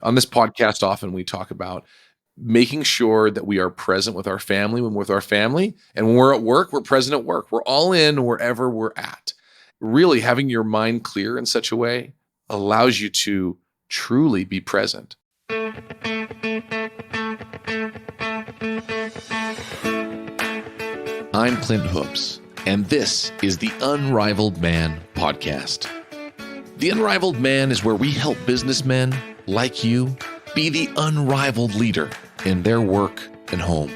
On this podcast, often we talk about making sure that we are present with our family when we're with our family. And when we're at work, we're present at work. We're all in wherever we're at. Really having your mind clear in such a way allows you to truly be present. I'm Clint Hoops, and this is the Unrivaled Man podcast. The Unrivaled Man is where we help businessmen like you be the unrivaled leader in their work and home.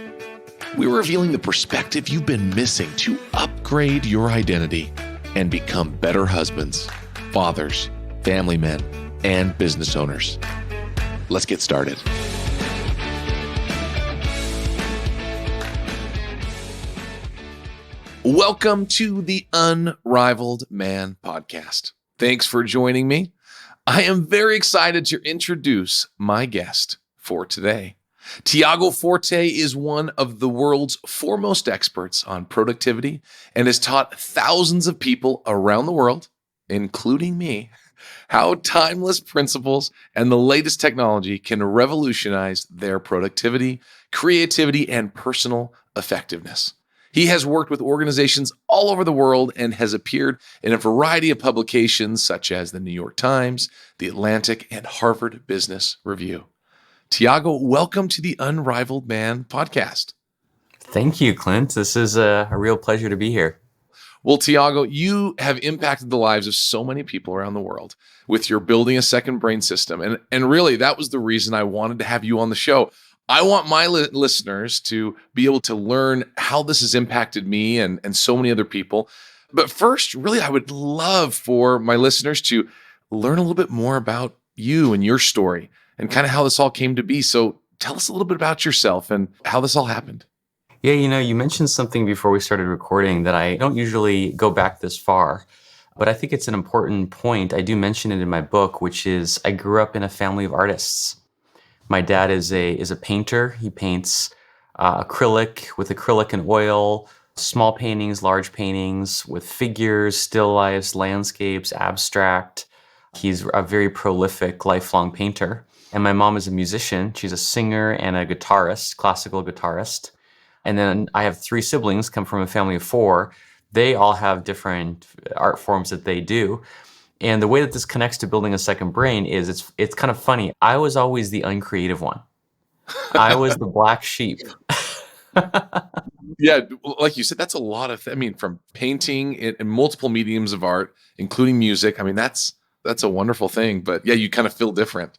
We're revealing the perspective you've been missing to upgrade your identity and become better husbands, fathers, family men, and business owners. Let's get started. Welcome to the Unrivaled Man podcast. Thanks for joining me. I am very excited to introduce my guest for today. Tiago Forte is one of the world's foremost experts on productivity and has taught thousands of people around the world, including me, how timeless principles and the latest technology can revolutionize their productivity, creativity, and personal effectiveness. He has worked with organizations all over the world and has appeared in a variety of publications such as the New York Times, the Atlantic, and Harvard Business Review. Tiago, welcome to the Unrivaled Man podcast. Thank you, Clint. This is a real pleasure to be here. Well, Tiago, you have impacted the lives of so many people around the world with your building a second brain system. And really, that was the reason I wanted to have you on the show. I want my listeners to be able to learn how this has impacted me and so many other people. But first, really, I would love for my listeners to learn a little bit more about you and your story and kind of how this all came to be. So tell us a little bit about yourself and how this all happened. Yeah, you mentioned something before we started recording that I don't usually go back this far, but I think it's an important point. I do mention it in my book, which is I grew up in a family of artists. My dad is a painter. He paints acrylic and oil, small paintings, large paintings with figures, still lifes, landscapes, abstract. He's a very prolific, lifelong painter. And my mom is a musician. She's a singer and a guitarist, classical guitarist. And then I have 3 siblings, come from a family of 4. They all have different art forms that they do. And the way that this connects to building a second brain is it's kind of funny. I was always the uncreative one. I was the black sheep. Yeah, like you said, that's a lot of, from painting in multiple mediums of art, including music. That's a wonderful thing. But yeah, you kind of feel different.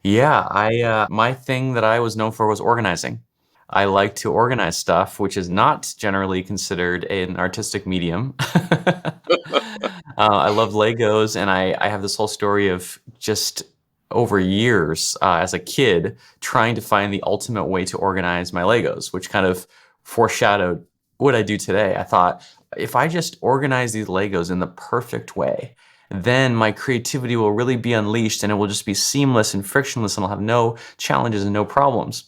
Yeah, my thing that I was known for was organizing. I like to organize stuff, which is not generally considered an artistic medium. I love Legos, and I have this whole story of just over years as a kid trying to find the ultimate way to organize my Legos, which kind of foreshadowed what I do today. I thought, if I just organize these Legos in the perfect way, then my creativity will really be unleashed and it will just be seamless and frictionless and I'll have no challenges and no problems.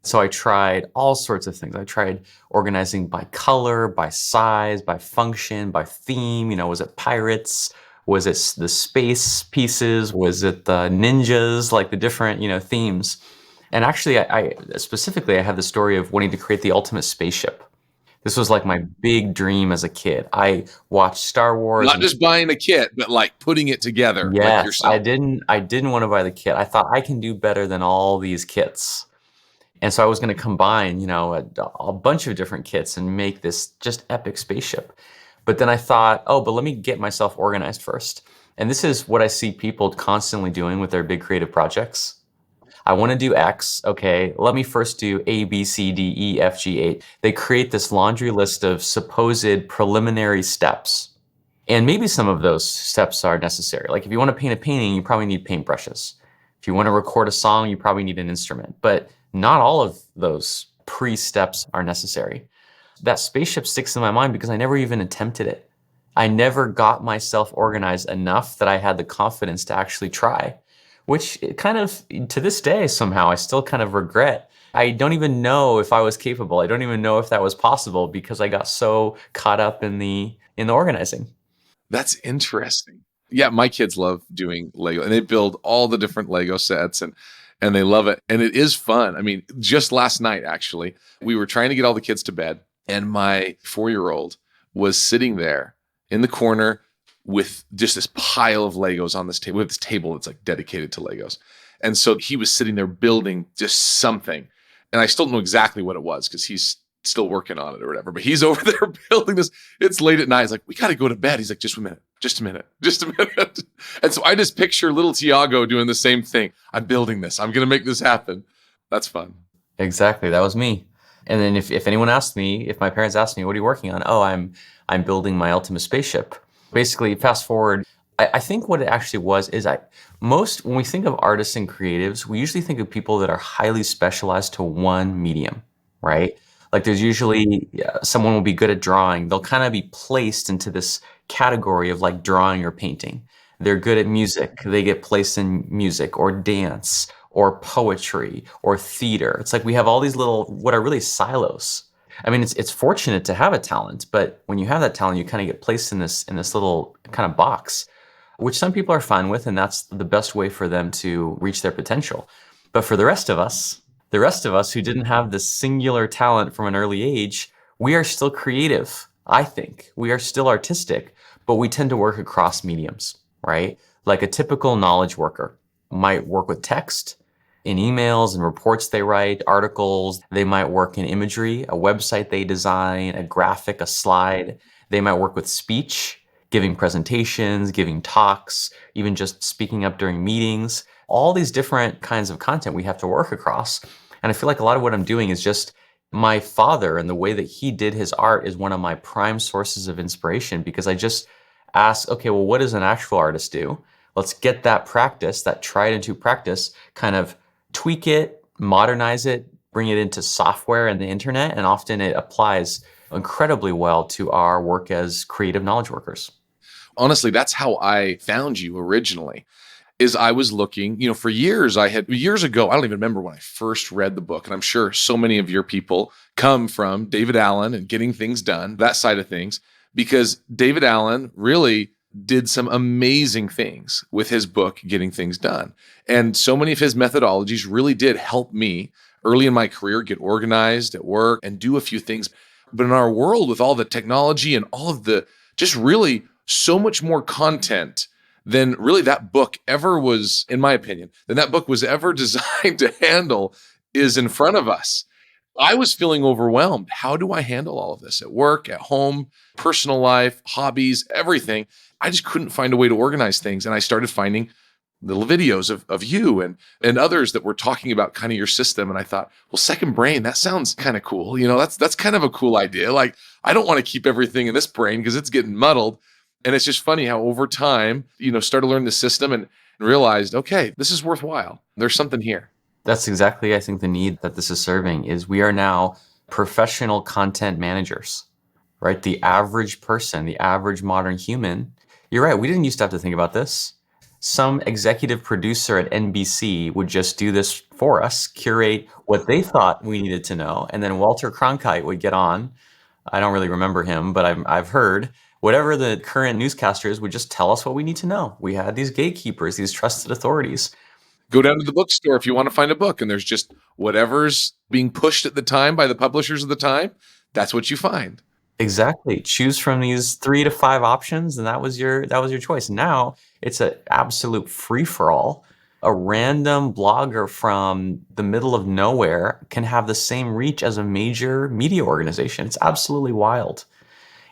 So I tried all sorts of things. I tried organizing by color, by size, by function, by theme. Was it pirates? Was it the space pieces? Was it the ninjas? Like the different, themes. And actually, I specifically, I have the story of wanting to create the ultimate spaceship. This was like my big dream as a kid. I watched Star Wars. Not just buying a kit, but like putting it together. Yes, like yourself. I didn't want to buy the kit. I thought I can do better than all these kits. And so I was going to combine, a bunch of different kits and make this just epic spaceship. But then I thought, but let me get myself organized first. And this is what I see people constantly doing with their big creative projects. I want to do X. Okay, let me first do A, B, C, D, E, F, G, H. They create this laundry list of supposed preliminary steps. And maybe some of those steps are necessary. Like if you want to paint a painting, you probably need paintbrushes. If you want to record a song, you probably need an instrument. But not all of those pre-steps are necessary. That spaceship sticks in my mind because I never even attempted it. I never got myself organized enough that I had the confidence to actually try, which kind of, to this day, somehow, I still kind of regret. I don't even know if I was capable. I don't even know if that was possible because I got so caught up in the organizing. That's interesting. Yeah, my kids love doing Lego, and they build all the different Lego sets, and they love it. And it is fun. I mean, just last night, actually, we were trying to get all the kids to bed, and my 4-year-old was sitting there in the corner with just this pile of Legos on this table. We have this table that's like dedicated to Legos. And so he was sitting there building just something. And I still don't know exactly what it was because he's still working on it or whatever. But he's over there building this. It's late at night. He's like, we got to go to bed. He's like, just a minute, just a minute, just a minute. And so I just picture little Tiago doing the same thing. I'm building this. I'm going to make this happen. That's fun. Exactly. That was me. And then if anyone asked me, if my parents asked me, what are you working on? Oh, I'm building my ultimate spaceship. Basically, fast forward, I think what it actually was is when we think of artists and creatives, we usually think of people that are highly specialized to one medium, right? Like there's usually someone will be good at drawing. They'll kind of be placed into this category of like drawing or painting. They're good at music. They get placed in music or dance or poetry or theater. It's like we have all these little, what are really silos. I mean, it's fortunate to have a talent, but when you have that talent, you kind of get placed in this little kind of box, which some people are fine with, and that's the best way for them to reach their potential. But for the rest of us who didn't have this singular talent from an early age, we are still creative, I think. We are still artistic, but we tend to work across mediums, right? Like a typical knowledge worker might work with text, in emails and reports they write, articles. They might work in imagery, a website they design, a graphic, a slide. They might work with speech, giving presentations, giving talks, even just speaking up during meetings. All these different kinds of content we have to work across. And I feel like a lot of what I'm doing is just my father, and the way that he did his art is one of my prime sources of inspiration, because I just ask, okay, well, what does an actual artist do? Let's get that practice, that tried and true practice, kind of tweak it, modernize it, bring it into software and the internet, and often it applies incredibly well to our work as creative knowledge workers. Honestly, that's how I found you originally. Is I was looking, for years ago, I don't even remember when I first read the book, and I'm sure so many of your people come from David Allen and getting things done, that side of things, because David Allen really did some amazing things with his book, Getting Things Done. And so many of his methodologies really did help me early in my career get organized at work and do a few things. But in our world, with all the technology and all of the just really so much more content than really that book ever was, in my opinion, than that book was ever designed to handle is in front of us. I was feeling overwhelmed. How do I handle all of this at work, at home, personal life, hobbies, everything? I just couldn't find a way to organize things. And I started finding little videos of you and others that were talking about kind of your system. And I thought, well, Second Brain, that sounds kind of cool. That's kind of a cool idea. Like, I don't want to keep everything in this brain because it's getting muddled. And it's just funny how over time, started learning the system and realized, okay, this is worthwhile. There's something here. That's exactly, I think, the need that this is serving is we are now professional content managers, right? The average person, the average modern human. You're right. We didn't used to have to think about this. Some executive producer at NBC would just do this for us, curate what they thought we needed to know. And then Walter Cronkite would get on. I don't really remember him, but I've heard whatever the current newscasters would just tell us what we need to know. We had these gatekeepers, these trusted authorities. Go down to the bookstore if you want to find a book, and there's just whatever's being pushed at the time by the publishers of the time. That's what you find. Exactly. Choose from these 3 to 5 options, and that was your choice. Now it's an absolute free-for-all. A random blogger from the middle of nowhere can have the same reach as a major media organization. It's absolutely wild.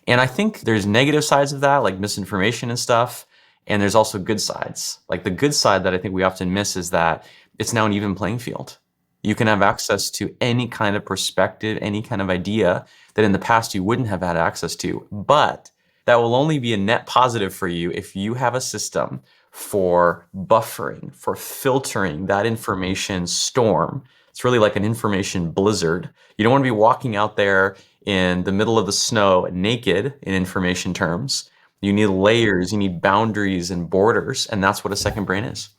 And I think there's negative sides of that, like misinformation and stuff. And there's also good sides. Like the good side that I think we often miss is that it's now an even playing field. You can have access to any kind of perspective, any kind of idea that in the past you wouldn't have had access to. But that will only be a net positive for you if you have a system for buffering, for filtering that information storm. It's really like an information blizzard. You don't want to be walking out there in the middle of the snow naked in information terms. You need layers, you need boundaries and borders, and that's what a second brain is.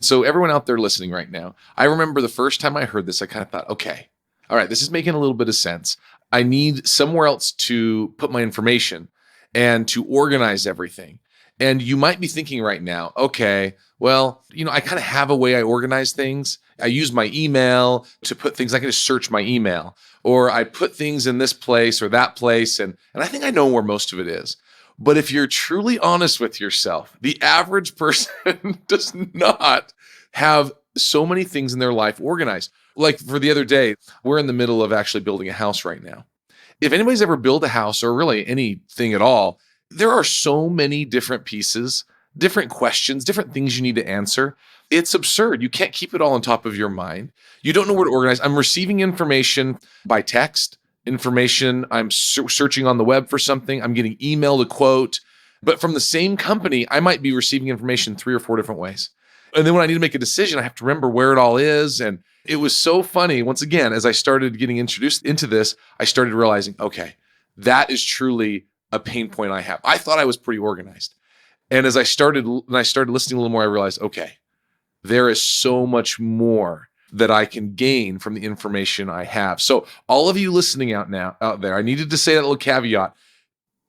So everyone out there listening right now, I remember the first time I heard this, I kind of thought, okay, all right, this is making a little bit of sense. I need somewhere else to put my information and to organize everything. And you might be thinking right now, okay, well, I kind of have a way I organize things. I use my email to put things, I can just search my email, or I put things in this place or that place. And I think I know where most of it is. But if you're truly honest with yourself, the average person does not have so many things in their life organized. Like for the other day, we're in the middle of actually building a house right now. If anybody's ever built a house or really anything at all, there are so many different pieces, different questions, different things you need to answer. It's absurd. You can't keep it all on top of your mind. You don't know where to organize. I'm receiving information by text, information. I'm searching on the web for something. I'm getting emailed a quote. But from the same company, I might be receiving information 3 or 4 different ways. And then when I need to make a decision, I have to remember where it all is. And it was so funny. Once again, as I started getting introduced into this, I started realizing, okay, that is truly a pain point I have. I thought I was pretty organized. And as I started listening a little more, I realized, okay, there is so much more that I can gain from the information I have. So all of you listening out there, I needed to say that little caveat.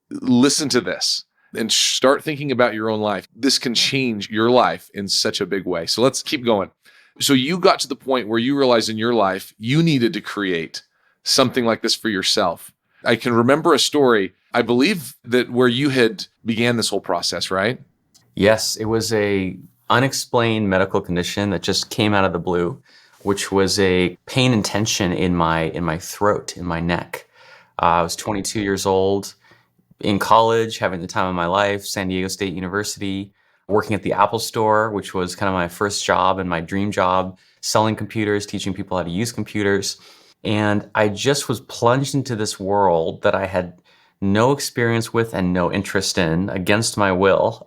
Listen to this and start thinking about your own life. This can change your life in such a big way. So let's keep going. So you got to the point where you realized in your life, you needed to create something like this for yourself. I can remember a story, I believe that where you had began this whole process, right? Yes, it was a unexplained medical condition that just came out of the blue, which was a pain and tension in my throat, in my neck. I was 22 years old, in college, having the time of my life, San Diego State University, working at the Apple Store, which was kind of my first job and my dream job, selling computers, teaching people how to use computers. And I just was plunged into this world that I had no experience with and no interest in, against my will,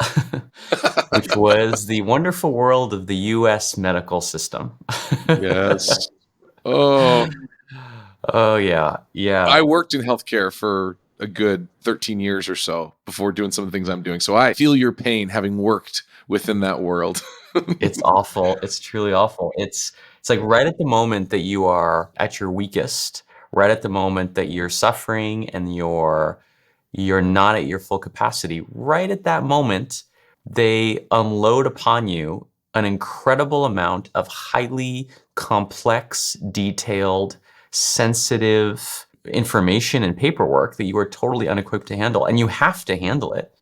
which was the wonderful world of the US medical system. Yes. Oh, Oh, yeah. Yeah. I worked in healthcare for a good 13 years or so before doing some of the things I'm doing. So I feel your pain having worked within that world. It's awful. It's truly awful. It's like right at the moment that you are at your weakest, right at the moment that you're suffering and you're not at your full capacity, right at that moment, they unload upon you an incredible amount of highly complex, detailed, sensitive information and paperwork that you are totally unequipped to handle, and you have to handle it.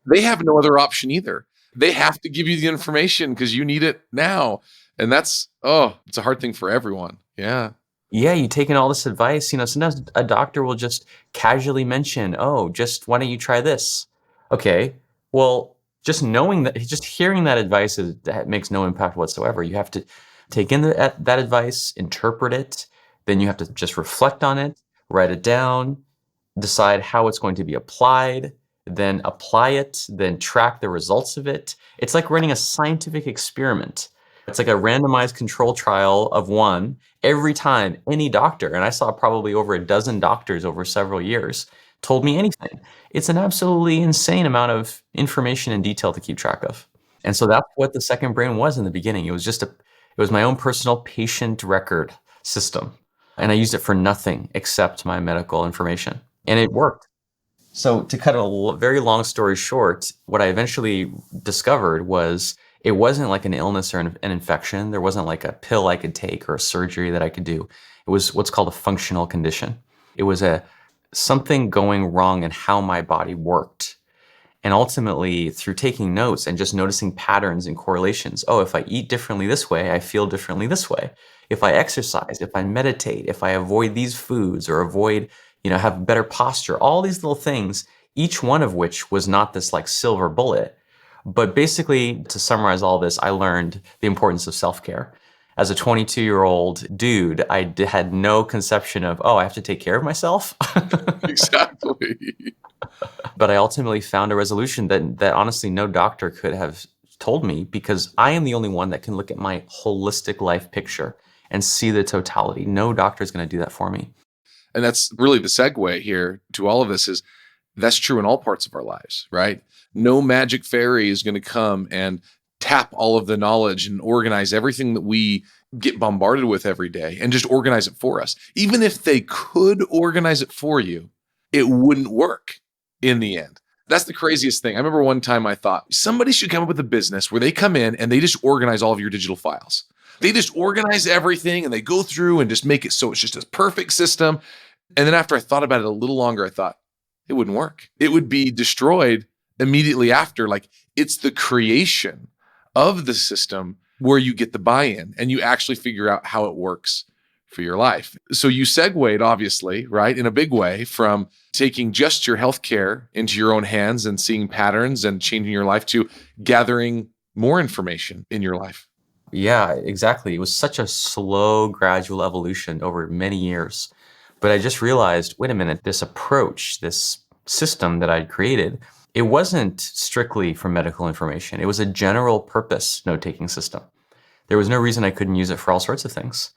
They have no other option either. They have to give you the information because you need it now. And it's a hard thing for everyone. Yeah. Yeah, you take in all this advice, sometimes a doctor will just casually mention, "Oh, just why don't you try this?" Okay, well, just knowing that, just hearing that advice that makes no impact whatsoever. You have to take in that advice, interpret it, then you have to just reflect on it, write it down, decide how it's going to be applied, then apply it, then track the results of it. It's like running a scientific experiment. It's like a randomized control trial of one every time any doctor, and I saw probably over a dozen doctors over several years, told me anything. It's an absolutely insane amount of information and detail to keep track of. And so that's what the second brain was in the beginning. It was my own personal patient record system. And I used it for nothing except my medical information. And it worked. So to cut a very long story short, what I eventually discovered was it wasn't like an illness or an infection. There wasn't like a pill I could take or a surgery that I could do. It was what's called a functional condition. It was something going wrong in how my body worked. And ultimately, through taking notes and just noticing patterns and correlations, if I eat differently this way, I feel differently this way. If I exercise, if I meditate, if I avoid these foods or avoid, have better posture, all these little things, each one of which was not this like silver bullet. But basically, to summarize all this, I learned the importance of self-care. As a 22-year-old dude, I had no conception of, I have to take care of myself. Exactly. But I ultimately found a resolution that honestly no doctor could have told me, because I am the only one that can look at my holistic life picture and see the totality. No doctor is going to do that for me. And that's really the segue here to all of this is that's true in all parts of our lives, right? No magic fairy is going to come and tap all of the knowledge and organize everything that we get bombarded with every day and just organize it for us. Even if they could organize it for you, it wouldn't work in the end. That's the craziest thing. I remember one time I thought somebody should come up with a business where they come in and they just organize all of your digital files. They just organize everything and they go through and just make it so it's just a perfect system. And then after I thought about it a little longer, I thought it wouldn't work. It would be destroyed immediately after. Like, it's the creation of the system where you get the buy-in and you actually figure out how it works for your life. So you segued, obviously, right, in a big way from taking just your healthcare into your own hands and seeing patterns and changing your life to gathering more information in your life. Yeah, exactly. It was such a slow, gradual evolution over many years. But I just realized, wait a minute, this approach, this system that I'd created, it wasn't strictly for medical information. It was a general purpose note-taking system. There was no reason I couldn't use it for all sorts of things.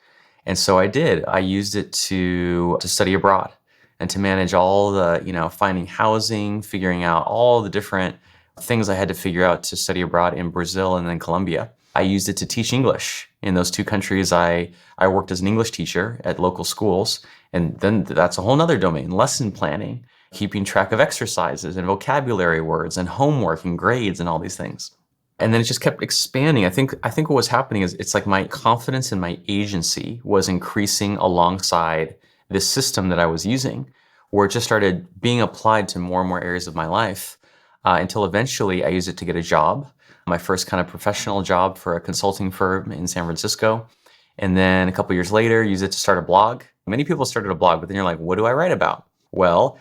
And so I did. I used it to study abroad and to manage all the, finding housing, figuring out all the different things I had to figure out to study abroad in Brazil and then Colombia. I used it to teach English in those two countries. I worked as an English teacher at local schools. And then that's a whole nother domain, lesson planning, keeping track of exercises and vocabulary words and homework and grades and all these things. And then it just kept expanding. I think what was happening is it's like my confidence and my agency was increasing alongside this system that I was using, where it just started being applied to more and more areas of my life until eventually I used it to get a job, my first kind of professional job for a consulting firm in San Francisco. And then a couple years later, use it to start a blog. Many people started a blog, but then you're like, what do I write about? Well,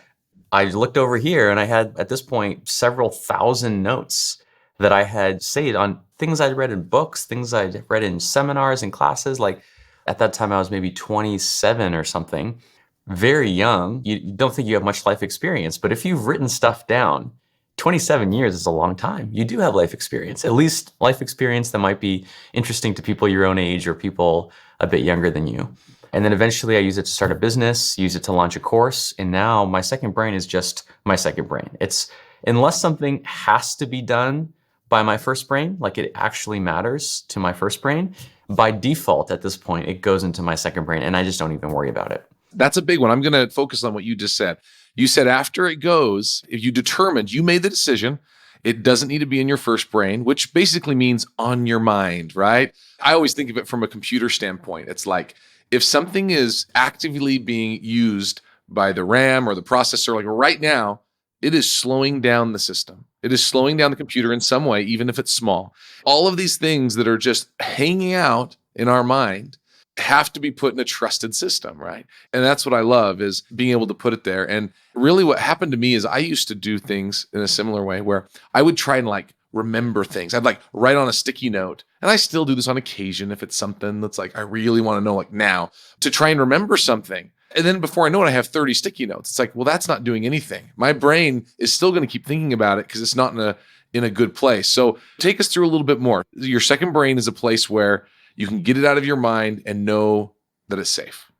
I looked over here and I had, at this point, several thousand notes that I had saved on things I'd read in books, things I'd read in seminars and classes. Like at that time, I was maybe 27 or something, very young. You don't think you have much life experience, but if you've written stuff down, 27 years is a long time. You do have life experience, at least life experience that might be interesting to people your own age or people a bit younger than you. And then eventually I use it to start a business, use it to launch a course. And now my second brain is just my second brain. It's unless something has to be done by my first brain, like it actually matters to my first brain, by default at this point, it goes into my second brain and I just don't even worry about it. That's a big one. I'm going to focus on what you just said. You said after it goes, if you determined, you made the decision, it doesn't need to be in your first brain, which basically means on your mind, right? I always think of it from a computer standpoint. It's like if something is actively being used by the RAM or the processor, like right now, it is slowing down the system. It is slowing down the computer in some way, even if it's small. All of these things that are just hanging out in our mind have to be put in a trusted system, right? And that's what I love, is being able to put it there. And really what happened to me is I used to do things in a similar way where I would try and like remember things. I'd like write on a sticky note. And I still do this on occasion if it's something that's like I really want to know like now, to try and remember something. And then before I know it, I have 30 sticky notes. It's like, well, that's not doing anything. My brain is still going to keep thinking about it because it's not in a good place. So take us through a little bit more. Your second brain is a place where you can get it out of your mind and know that it's safe.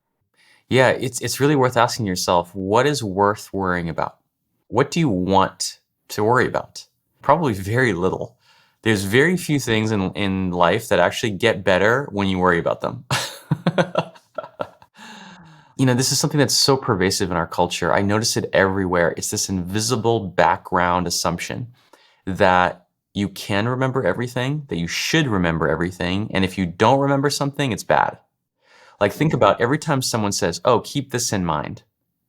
Yeah, it's really worth asking yourself, what is worth worrying about? What do you want to worry about? Probably very little. There's very few things in life that actually get better when you worry about them. This is something that's so pervasive in our culture. I notice it everywhere. It's this invisible background assumption that you can remember everything, that you should remember everything. And if you don't remember something, it's bad. Like think about every time someone says, oh, keep this in mind.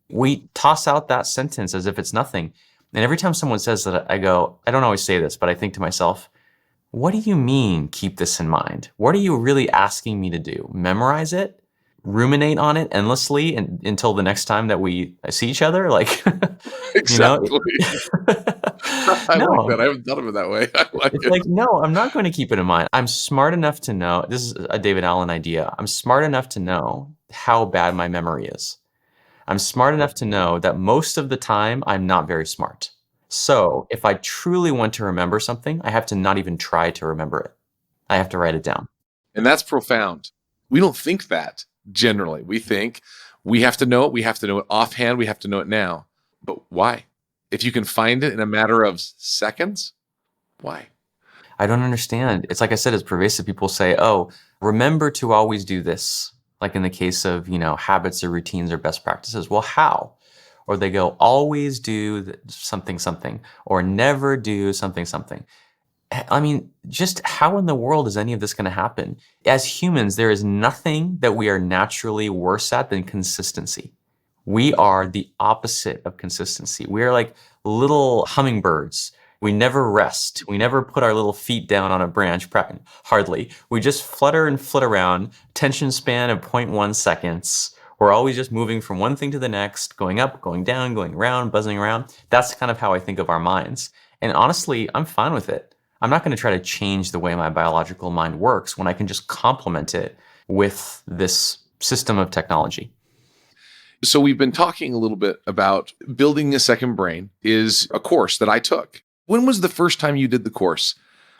We toss out that sentence as if it's nothing. And every time someone says that, I go, I don't always say this, but I think to myself, what do you mean, keep this in mind? What are you really asking me to do? Memorize it? Ruminate on it endlessly until the next time that we see each other? Like, Exactly. I like No. that. I haven't thought of it that way. I like It's it. like, no, I'm not going to keep it in mind. I'm smart enough to know, this is a David Allen idea. I'm smart enough to know how bad my memory is. I'm smart enough to know that most of the time I'm not very smart. So if I truly want to remember something, I have to not even try to remember it. I have to write it down. And that's profound. We don't think that generally. We think we have to know it. We have to know it offhand. We have to know it now. But why? If you can find it in a matter of seconds, why? I don't understand. It's like I said, it's pervasive. People say, oh, remember to always do this. Like in the case of, habits or routines or best practices. Well, how? or they go, always do something, something, or never do something, something. I mean, just how in the world is any of this going to happen? As humans, there is nothing that we are naturally worse at than consistency. We are the opposite of consistency. We are like little hummingbirds. We never rest. We never put our little feet down on a branch, hardly. We just flutter and flit around, attention span of zero point 0.1 seconds. We're always just moving from one thing to the next, going up, going down, going around, buzzing around. That's kind of how I think of our minds. And honestly, I'm fine with it. I'm not going to try to change the way my biological mind works when I can just complement it with this system of technology. So we've been talking a little bit about building a second brain is a course that I took. When was the first time you did the course?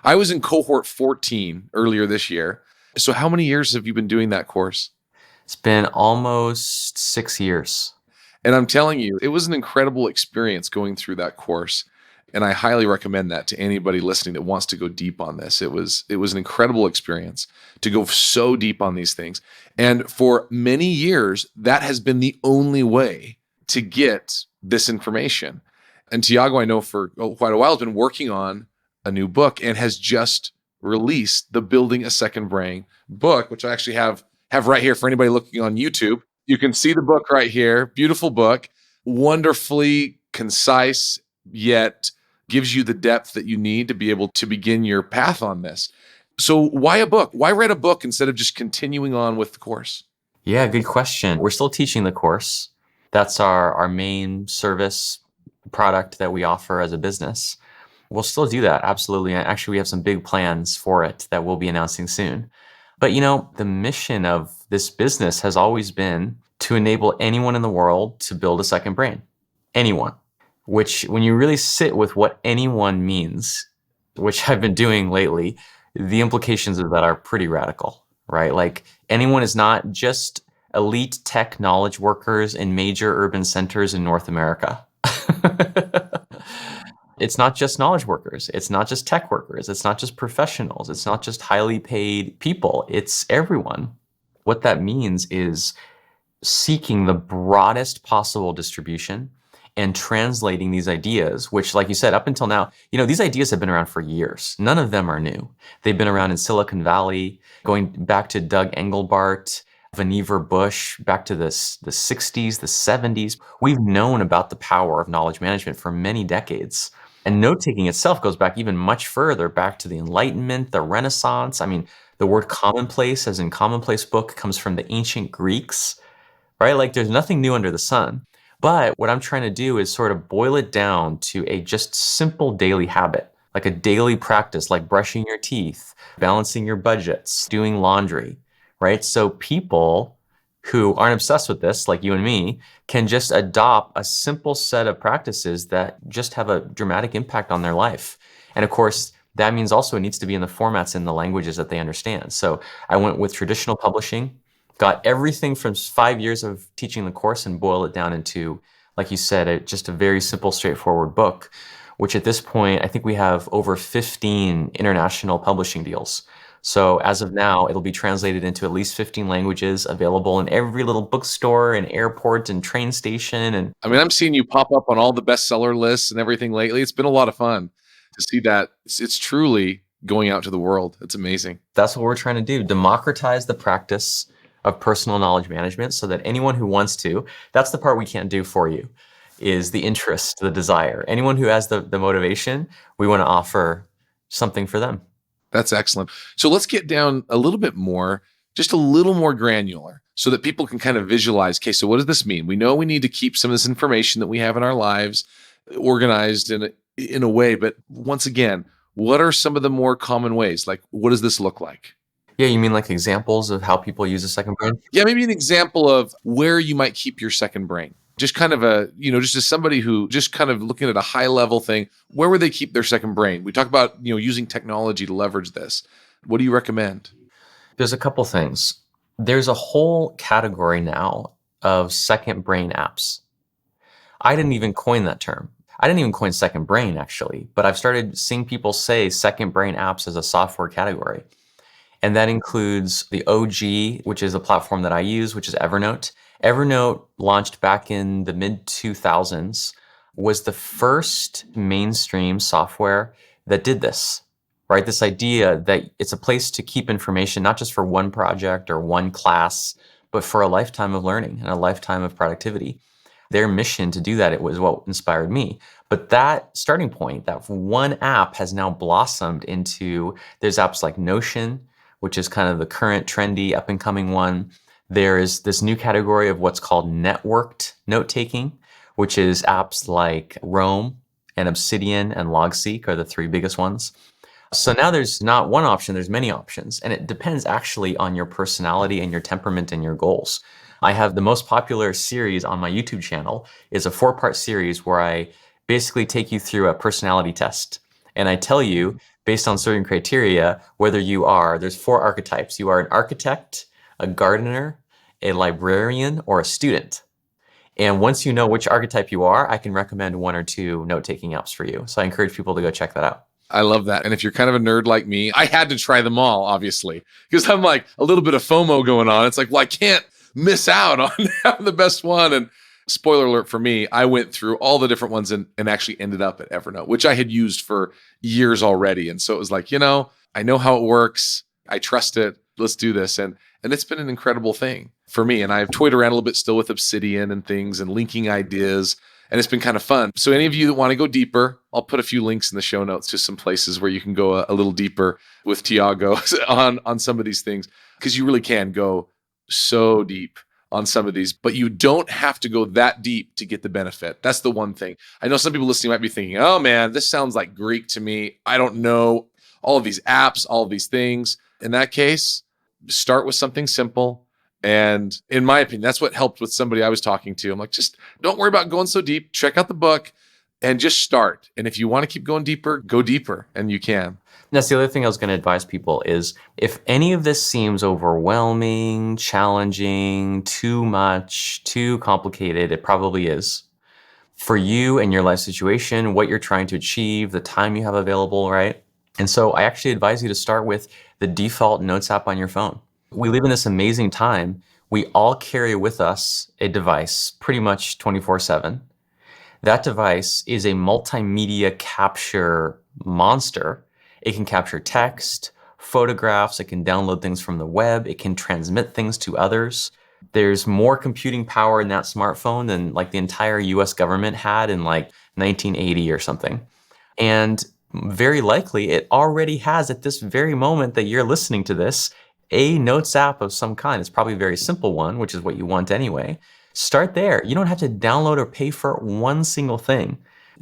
I was in cohort 14 earlier this year. So how many years have you been doing that course? It's been almost 6 years. And I'm telling you, it was an incredible experience going through that course. And I highly recommend that to anybody listening that wants to go deep on this. It was an incredible experience to go so deep on these things. And for many years, that has been the only way to get this information. And Tiago, I know for quite a while, has been working on a new book and has just released the Building a Second Brain book, which I actually have right here for anybody looking on YouTube. You can see the book right here. Beautiful book, wonderfully concise, yet gives you the depth that you need to be able to begin your path on this. So why a book? Why write a book instead of just continuing on with the course? Yeah, good question. We're still teaching the course. That's our main service product that we offer as a business. We'll still do that, absolutely. Actually, we have some big plans for it that we'll be announcing soon. But the mission of this business has always been to enable anyone in the world to build a second brain. Anyone. Which, when you really sit with what anyone means, which I've been doing lately, the implications of that are pretty radical, right? Like, anyone is not just elite tech knowledge workers in major urban centers in North America. It's not just knowledge workers. It's not just tech workers. It's not just professionals. It's not just highly paid people. It's everyone. What that means is seeking the broadest possible distribution and translating these ideas, which, like you said, up until now, these ideas have been around for years. None of them are new. They've been around in Silicon Valley, going back to Doug Engelbart, Vannevar Bush, back to the 60s, the 70s. We've known about the power of knowledge management for many decades. And note-taking itself goes back even much further, back to the Enlightenment, the Renaissance. I mean, the word commonplace, as in commonplace book, comes from the ancient Greeks, right? Like, there's nothing new under the sun. But what I'm trying to do is sort of boil it down to a just simple daily habit, like a daily practice, like brushing your teeth, balancing your budgets, doing laundry, right? So people who aren't obsessed with this, like you and me, can just adopt a simple set of practices that just have a dramatic impact on their life. And of course, that means also it needs to be in the formats and the languages that they understand. So I went with traditional publishing, got everything from 5 years of teaching the course and boiled it down into, like you said, just a very simple, straightforward book, which at this point, I think we have over 15 international publishing deals. So as of now, it'll be translated into at least 15 languages, available in every little bookstore and airport and train station. And I mean, I'm seeing you pop up on all the bestseller lists and everything lately. It's been a lot of fun to see that. It's truly going out to the world. It's amazing. That's what we're trying to do, democratize the practice of personal knowledge management so that anyone who wants to, that's the part we can't do for you, is the interest, the desire. Anyone who has the motivation, we want to offer something for them. That's excellent. So let's get down a little bit more, just a little more granular, so that people can kind of visualize, okay, so what does this mean? We know we need to keep some of this information that we have in our lives organized in a way, but once again, what are some of the more common ways? Like, what does this look like? Yeah, you mean like examples of how people use a second brain? Yeah, maybe an example of where you might keep your second brain. Just kind of just as somebody who just kind of looking at a high level thing, where would they keep their second brain? We talk about, using technology to leverage this. What do you recommend? There's a couple things. There's a whole category now of second brain apps. I didn't even coin that term. I didn't even coin second brain, actually, but I've started seeing people say second brain apps as a software category. And that includes the OG, which is a platform that I use, which is Evernote. Evernote, launched back in the mid 2000s, was the first mainstream software that did this, right? This idea that it's a place to keep information, not just for one project or one class, but for a lifetime of learning and a lifetime of productivity. Their mission to do that, it was what inspired me. But that starting point, that one app has now blossomed into, there's apps like Notion, which is kind of the current trendy up and coming one. There is this new category of what's called networked note taking, which is apps like Roam and Obsidian and Logseek are the three biggest ones. So now there's not one option, there's many options. And it depends actually on your personality and your temperament and your goals. I have the most popular series on my YouTube channel is a 4-part series where I basically take you through a personality test. And I tell you, based on certain criteria, whether you are, there's 4 archetypes. You are an architect, a gardener, a librarian, or a student. And once you know which archetype you are, I can recommend 1 or 2 note-taking apps for you. So I encourage people to go check that out. I love that. And if you're kind of a nerd like me, I had to try them all, obviously, because I'm like a little bit of FOMO going on. It's like, well, I can't miss out on having the best one. And spoiler alert for me, I went through all the different ones and actually ended up at Evernote, which I had used for years already. And so it was like, I know how it works. I trust it. Let's do this. And it's been an incredible thing for me. And I've toyed around a little bit still with Obsidian and things and linking ideas. And it's been kind of fun. So any of you that want to go deeper, I'll put a few links in the show notes to some places where you can go a little deeper with Tiago on some of these things, because you really can go so deep on some of these, but you don't have to go that deep to get the benefit. That's the one thing. I know some people listening might be thinking, oh man, this sounds like Greek to me. I don't know all of these apps, all of these things. In that case, start with something simple. And in my opinion, that's what helped with somebody I was talking to. I'm like, just don't worry about going so deep. Check out the book and just start. And if you want to keep going deeper, go deeper, and you can. That's the other thing I was going to advise people is if any of this seems overwhelming, challenging, too much, too complicated, it probably is. For you and your life situation, what you're trying to achieve, the time you have available, right? And so I actually advise you to start with the default Notes app on your phone. We live in this amazing time. We all carry with us a device pretty much 24/7. That device is a multimedia capture monster. It can capture text, photographs, it can download things from the web, it can transmit things to others. There's more computing power in that smartphone than like the entire US government had in like 1980 or something. And very likely it already has at this very moment that you're listening to this, a Notes app of some kind. It's probably a very simple one, which is what you want anyway. Start there. You don't have to download or pay for one single thing.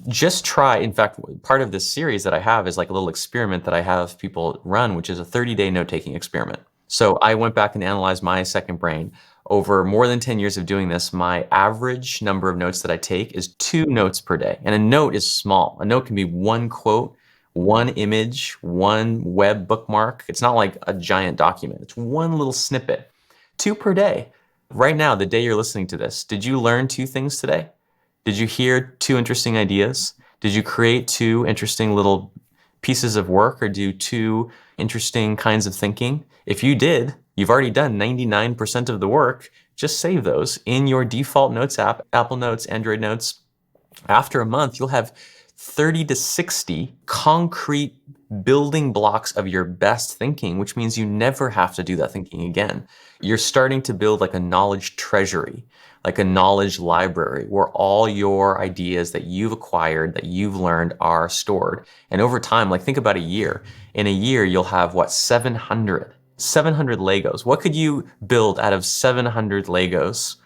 Just try. In fact, part of this series that I have is like a little experiment that I have people run, which is a 30-day note-taking experiment. So I went back and analyzed my second brain. Over more than 10 years of doing this, my average number of notes that I take is 2 notes per day. And a note is small. A note can be 1 quote, 1 image, 1 web bookmark. It's not like a giant document. It's 1 little snippet. 2 per day. Right now, the day you're listening to this, did you learn 2 things today? Did you hear 2 interesting ideas? Did you create 2 interesting little pieces of work or do 2 interesting kinds of thinking? If you did, you've already done 99% of the work. Just save those in your default Notes app, Apple Notes, Android Notes. After a month, you'll have 30 to 60 concrete building blocks of your best thinking, which means you never have to do that thinking again. You're starting to build like a knowledge treasury, like a knowledge library where all your ideas that you've acquired, that you've learned are stored. And over time, like think about a year. In a year, you'll have what, 700 Legos. What could you build out of 700 Legos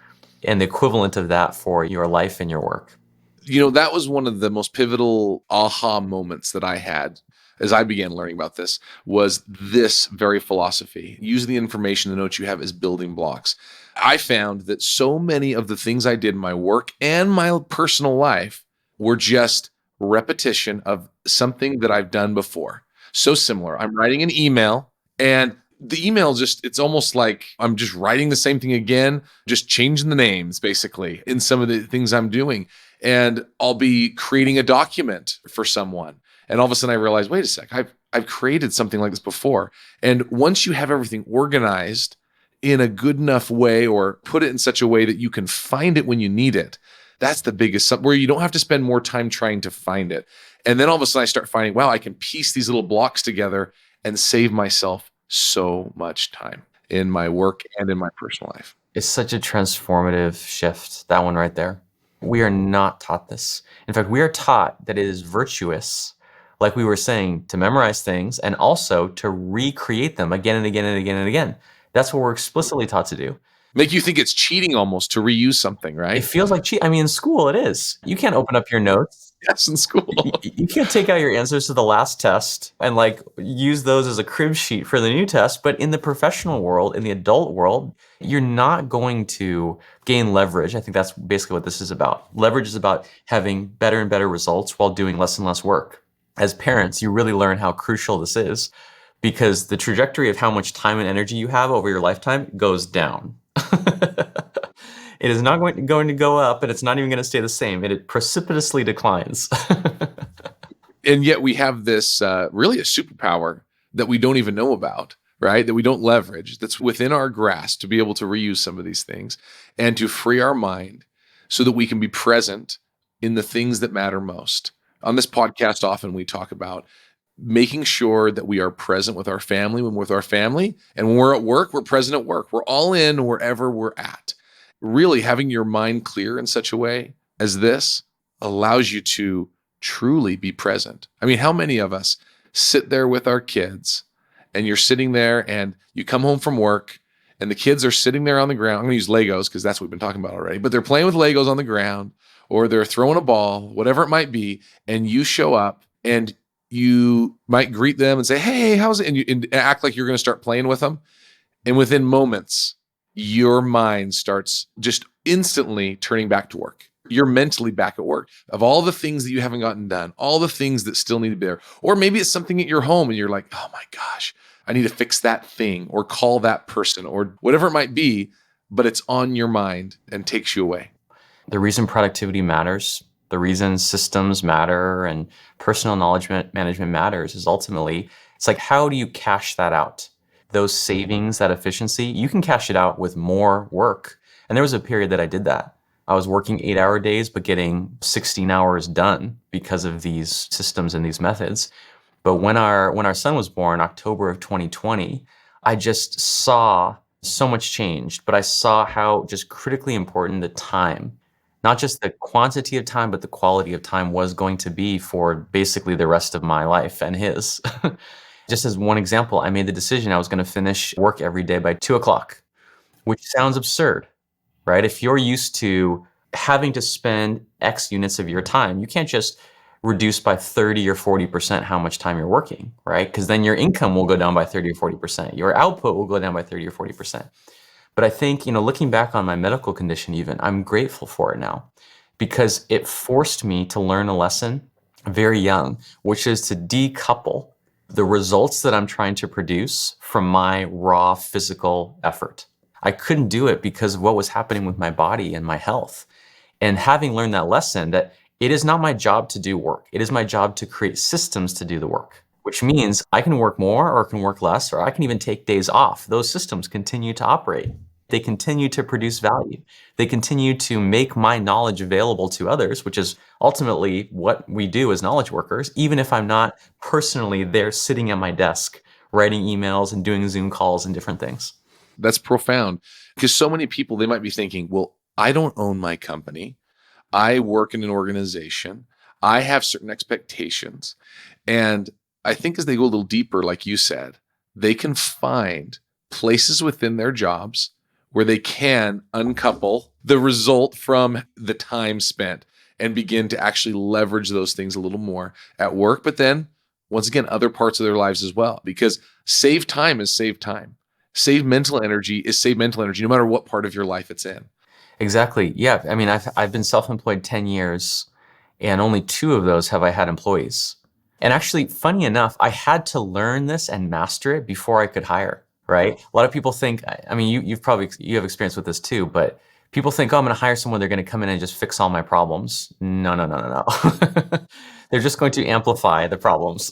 and the equivalent of that for your life and your work? That was one of the most pivotal aha moments that I had as I began learning about this, was this very philosophy. Use the information, the notes you have as building blocks. I found that so many of the things I did in my work and my personal life were just repetition of something that I've done before. So similar. I'm writing an email and the email it's almost like I'm just writing the same thing again, just changing the names basically in some of the things I'm doing. And I'll be creating a document for someone. And all of a sudden I realize, wait a sec, I've created something like this before. And once you have everything organized in a good enough way or put it in such a way that you can find it when you need it, that's the biggest, where you don't have to spend more time trying to find it. And then all of a sudden I start finding, wow, I can piece these little blocks together and save myself so much time in my work and in my personal life. It's such a transformative shift, that one right there. We are not taught this. In fact, we are taught that it is virtuous, like we were saying, to memorize things and also to recreate them again and again and again and again. That's what we're explicitly taught to do. Make you think it's cheating almost to reuse something, It right? feels like cheat. I mean, in school it is. You can't open up your notes. Yes, in school. You can't take out your answers to the last test and like use those as a crib sheet for the new test. But in the professional world, in the adult world, you're not going to gain leverage. I think that's basically what this is about. Leverage is about having better and better results while doing less and less work. As parents, you really learn how crucial this is because the trajectory of how much time and energy you have over your lifetime goes down. It is not going to go up, and it's not even going to stay the same. It precipitously declines. And yet we have this really a superpower that we don't even know about, right? That we don't leverage, that's within our grasp to be able to reuse some of these things and to free our mind so that we can be present in the things that matter most. On this podcast, often we talk about making sure that we are present with our family when we're with our family. And when we're at work, we're present at work. We're all in wherever we're at. Really having your mind clear in such a way as this allows you to truly be present. I mean, how many of us sit there with our kids and you're sitting there and you come home from work and the kids are sitting there on the ground. I'm going to use Legos because that's what we've been talking about already, but they're playing with Legos on the ground or they're throwing a ball, whatever it might be. And you show up and you might greet them and say, hey, how's it? And act like you're going to start playing with them. And within moments, your mind starts just instantly turning back to work. You're mentally back at work of all the things that you haven't gotten done, all the things that still need to be there. Or maybe it's something at your home and you're like, oh my gosh, I need to fix that thing or call that person or whatever it might be, but it's on your mind and takes you away. The reason productivity matters, the reason systems matter and personal knowledge management matters is ultimately, it's like, how do you cash that out? Those savings, that efficiency, you can cash it out with more work. And there was a period that I did that. I was working 8-hour days, but getting 16 hours done because of these systems and these methods. But when our son was born, October of 2020, I just saw so much changed, but I saw how just critically important the time, not just the quantity of time, but the quality of time was going to be for basically the rest of my life and his. Just as one example, I made the decision I was going to finish work every day by 2:00, which sounds absurd, right? If you're used to having to spend X units of your time, you can't just reduce by 30 or 40% how much time you're working, right? Because then your income will go down by 30 or 40%. Your output will go down by 30 or 40%. But I think, looking back on my medical condition even, I'm grateful for it now because it forced me to learn a lesson very young, which is to decouple the results that I'm trying to produce from my raw physical effort. I couldn't do it because of what was happening with my body and my health. And having learned that lesson that it is not my job to do work. It is my job to create systems to do the work, which means I can work more or can work less, or I can even take days off. Those systems continue to operate. They continue to produce value. They continue to make my knowledge available to others, which is ultimately what we do as knowledge workers, even if I'm not personally there sitting at my desk, writing emails and doing Zoom calls and different things. That's profound because so many people, they might be thinking, well, I don't own my company. I work in an organization. I have certain expectations. And I think as they go a little deeper, like you said, they can find places within their jobs where they can uncouple the result from the time spent and begin to actually leverage those things a little more at work. But then, once again, other parts of their lives as well, because save time is save time. Save mental energy is save mental energy, no matter what part of your life it's in. Exactly. Yeah. I mean, I've been self-employed 10 years and only 2 of those have I had employees. And actually, funny enough, I had to learn this and master it before I could hire, right? A lot of people think, I mean, you have experience with this too, but people think, oh, I'm going to hire someone, they're going to come in and just fix all my problems. No. They're just going to amplify the problems.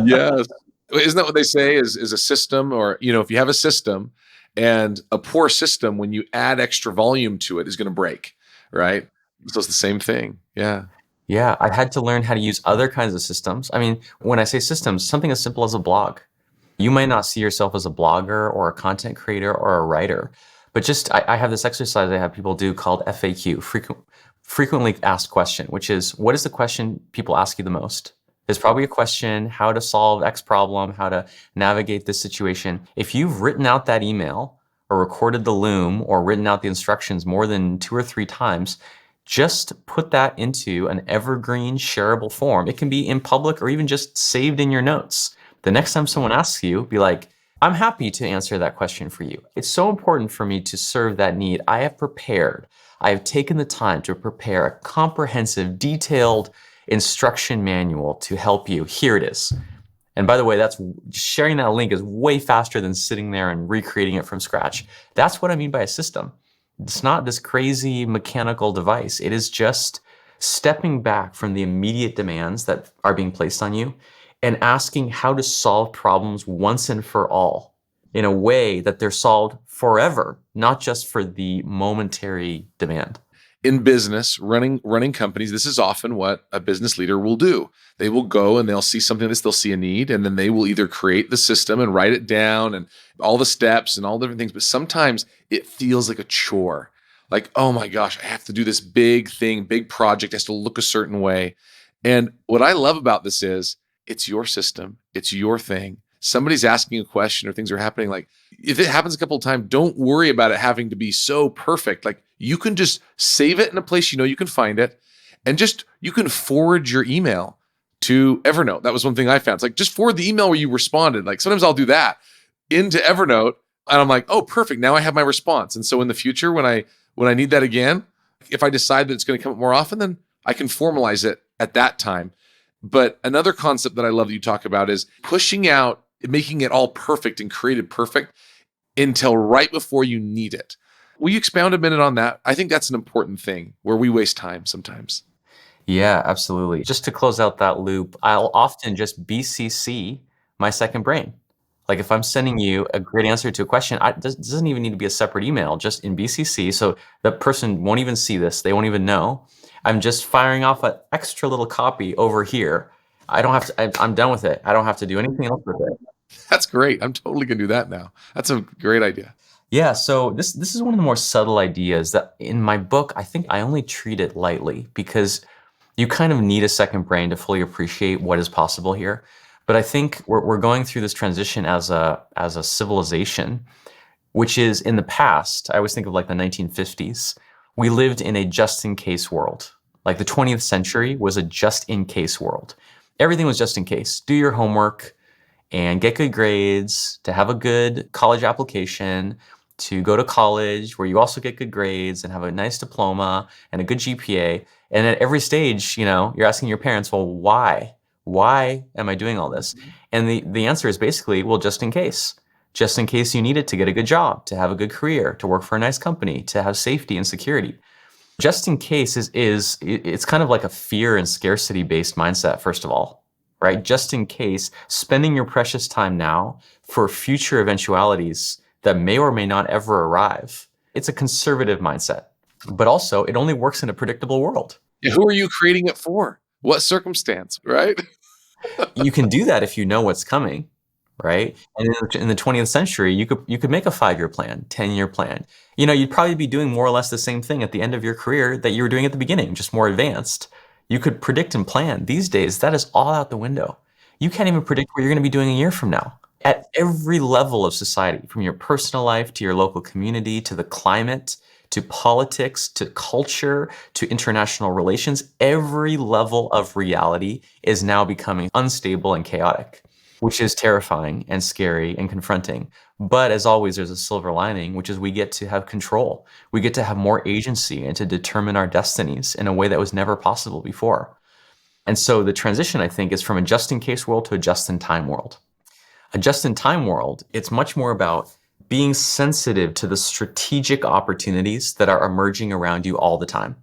Yes. Isn't that what they say is a system, or, if you have a system, and a poor system, when you add extra volume to it, is going to break, right? So it's the same thing. Yeah. Yeah, I had to learn how to use other kinds of systems. I mean, when I say systems, something as simple as a blog. You might not see yourself as a blogger or a content creator or a writer, but I have this exercise I have people do called FAQ, frequently asked question, which is, what is the question people ask you the most? There's probably a question, how to solve X problem, how to navigate this situation. If you've written out that email or recorded the loom or written out the instructions more than 2 or 3 times, just put that into an evergreen shareable form. It can be in public or even just saved in your notes. The next time someone asks you, be like, I'm happy to answer that question for you. It's so important for me to serve that need. I have prepared. I have taken the time to prepare a comprehensive, detailed instruction manual to help you. Here it is. And by the way, that's sharing that link is way faster than sitting there and recreating it from scratch. That's what I mean by a system. It's not this crazy mechanical device. It is just stepping back from the immediate demands that are being placed on you and asking how to solve problems once and for all in a way that they're solved forever, not just for the momentary demand. In business, running companies, this is often what a business leader will do. They will go and they'll see something they'll see a need, and then they will either create the system and write it down and all the steps and all different things. But sometimes it feels like a chore. Like, oh my gosh, I have to do this big thing, big project, it has to look a certain way. And what I love about this is it's your system, it's your thing. Somebody's asking a question or things are happening. Like, if it happens a couple of times, don't worry about it having to be so perfect. Like, you can just save it in a place you can find it, and you can forward your email to Evernote. That was one thing I found. It's like, just forward the email where you responded. Like, sometimes I'll do that into Evernote, and I'm like, oh, perfect. Now I have my response. And so in the future, when I need that again, if I decide that it's going to come up more often, then I can formalize it at that time. But another concept that I love that you talk about is pushing out, making it all perfect and created perfect until right before you need it. Will you expound a minute on that? I think that's an important thing where we waste time sometimes. Yeah, absolutely. Just to close out that loop, I'll often just BCC my second brain. Like, if I'm sending you a great answer to a question, it doesn't even need to be a separate email, just in BCC. So the person won't even see this. They won't even know. I'm just firing off an extra little copy over here. I don't have to, I'm done with it. I don't have to do anything else with it. That's great. I'm totally going to do that now. That's a great idea. Yeah, so this is one of the more subtle ideas that in my book, I think I only treat it lightly because you kind of need a second brain to fully appreciate what is possible here. But I think we're going through this transition as a civilization, which is, in the past, I always think of like the 1950s. We lived in a just-in-case world. Like, the 20th century was a just-in-case world. Everything was just in case. Do your homework and get good grades, to have a good college application, to go to college where you also get good grades and have a nice diploma and a good GPA. And at every stage, you're asking your parents, well, why? Why am I doing all this? And the answer is basically, well, just in case. Just in case you need it to get a good job, to have a good career, to work for a nice company, to have safety and security. Just in case it's kind of like a fear and scarcity based mindset, first of all, right? Just in case, spending your precious time now for future eventualities that may or may not ever arrive. It's a conservative mindset, but also it only works in a predictable world. Yeah, who are you creating it for? What circumstance, right? You can do that if you know what's coming, right? And in the 20th century, you could make a 5-year plan, 10-year plan. You'd probably be doing more or less the same thing at the end of your career that you were doing at the beginning, just more advanced. You could predict and plan. These days, that is all out the window. You can't even predict what you're going to be doing a year from now. At every level of society, from your personal life to your local community, to the climate, to politics, to culture, to international relations, every level of reality is now becoming unstable and chaotic, which is terrifying and scary and confronting. But as always, there's a silver lining, which is we get to have control. We get to have more agency and to determine our destinies in a way that was never possible before. And so the transition, I think, is from a just-in-case world to a just-in-time world. A just-in-time world, it's much more about being sensitive to the strategic opportunities that are emerging around you all the time.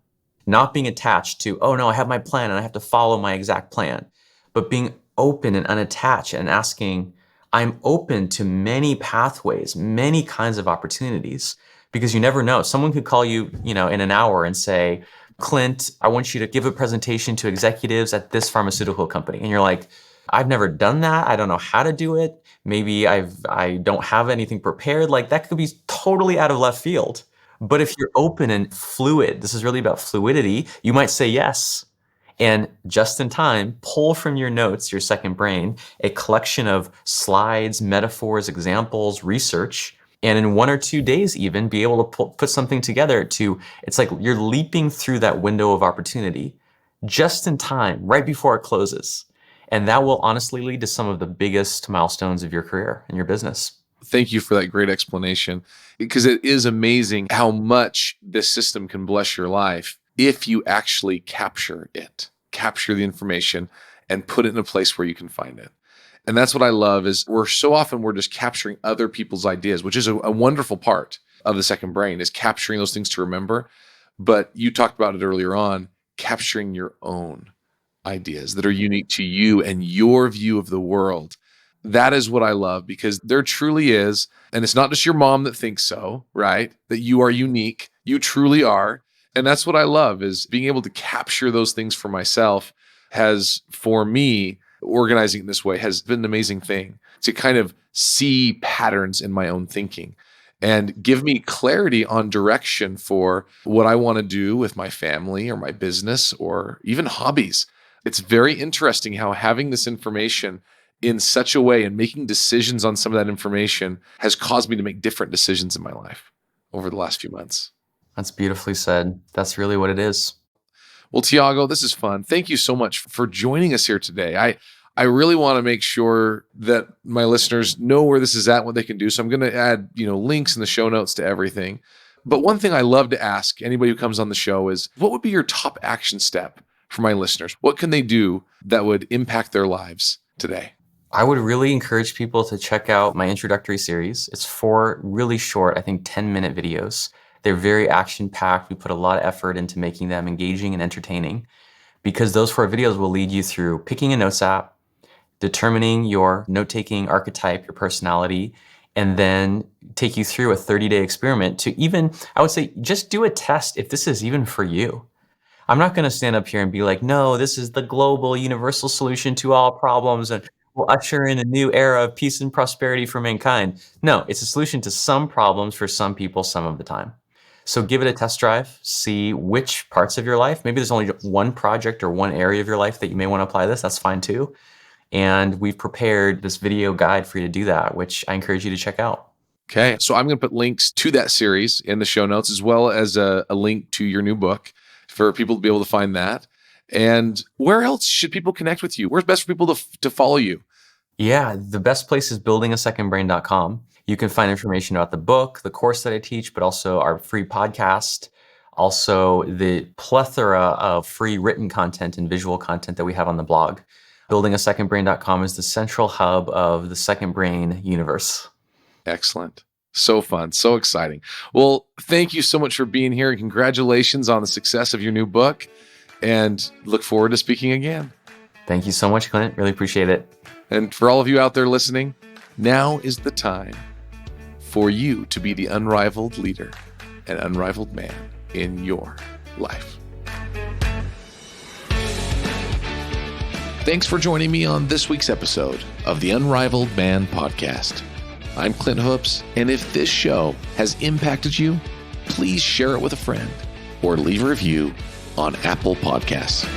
not being attached to, oh no, I have my plan and I have to follow my exact plan, but being open and unattached and asking, I'm open to many pathways, many kinds of opportunities, because you never know. Someone could call you, in an hour and say, Clint, I want you to give a presentation to executives at this pharmaceutical company. And you're like, I've never done that. I don't know how to do it. Maybe I don't have anything prepared. Like that could be totally out of left field. But if you're open and fluid, this is really about fluidity, you might say yes. And just in time, pull from your notes, your second brain, a collection of slides, metaphors, examples, research, and in 1 or 2 days even be able to put something together it's like you're leaping through that window of opportunity just in time, right before it closes. And that will honestly lead to some of the biggest milestones of your career and your business. Thank you for that great explanation, because it is amazing how much this system can bless your life if you actually capture the information and put it in a place where you can find it. And that's what I love is we're just capturing other people's ideas, which is a wonderful part of the second brain, is capturing those things to remember. But you talked about it earlier on, capturing your own ideas that are unique to you and your view of the world. That is what I love, because there truly is, and it's not just your mom that thinks so, right? That you are unique. You truly are. And that's what I love, is being able to capture those things for myself has, for me, organizing it this way has been an amazing thing to kind of see patterns in my own thinking and give me clarity on direction for what I want to do with my family or my business or even hobbies. It's very interesting how having this information in such a way and making decisions on some of that information has caused me to make different decisions in my life over the last few months. That's beautifully said. That's really what it is. Well, Tiago, this is fun. Thank you so much for joining us here today. I really want to make sure that my listeners know where this is at, what they can do. So I'm going to add, links in the show notes to everything. But one thing I love to ask anybody who comes on the show is, what would be your top action step for my listeners? What can they do that would impact their lives today? I would really encourage people to check out my introductory series. It's 4 really short, I think 10-minute videos. They're very action-packed. We put a lot of effort into making them engaging and entertaining, because those 4 videos will lead you through picking a notes app, determining your note-taking archetype, your personality, and then take you through a 30-day experiment to even, I would say, just do a test if this is even for you. I'm not going to stand up here and be like, no, this is the global universal solution to all problems and will usher in a new era of peace and prosperity for mankind. No, it's a solution to some problems for some people some of the time. So give it a test drive, see which parts of your life, maybe there's only one project or one area of your life that you may want to apply this, that's fine too. And we've prepared this video guide for you to do that, which I encourage you to check out. Okay, so I'm going to put links to that series in the show notes, as well as a link to your new book for people to be able to find that. And where else should people connect with you? Where's best for people to follow you? Yeah, the best place is buildingasecondbrain.com. You can find information about the book, the course that I teach, but also our free podcast, also the plethora of free written content and visual content that we have on the blog. Buildingasecondbrain.com is the central hub of the Second Brain universe. Excellent. So fun. So exciting. Well, thank you so much for being here, and congratulations on the success of your new book, and look forward to speaking again. Thank you so much, Clint. Really appreciate it. And for all of you out there listening, now is the time for you to be the unrivaled leader and unrivaled man in your life. Thanks for joining me on this week's episode of the Unrivaled Man Podcast. I'm Clint Hoops, and if this show has impacted you, please share it with a friend or leave a review on Apple Podcasts.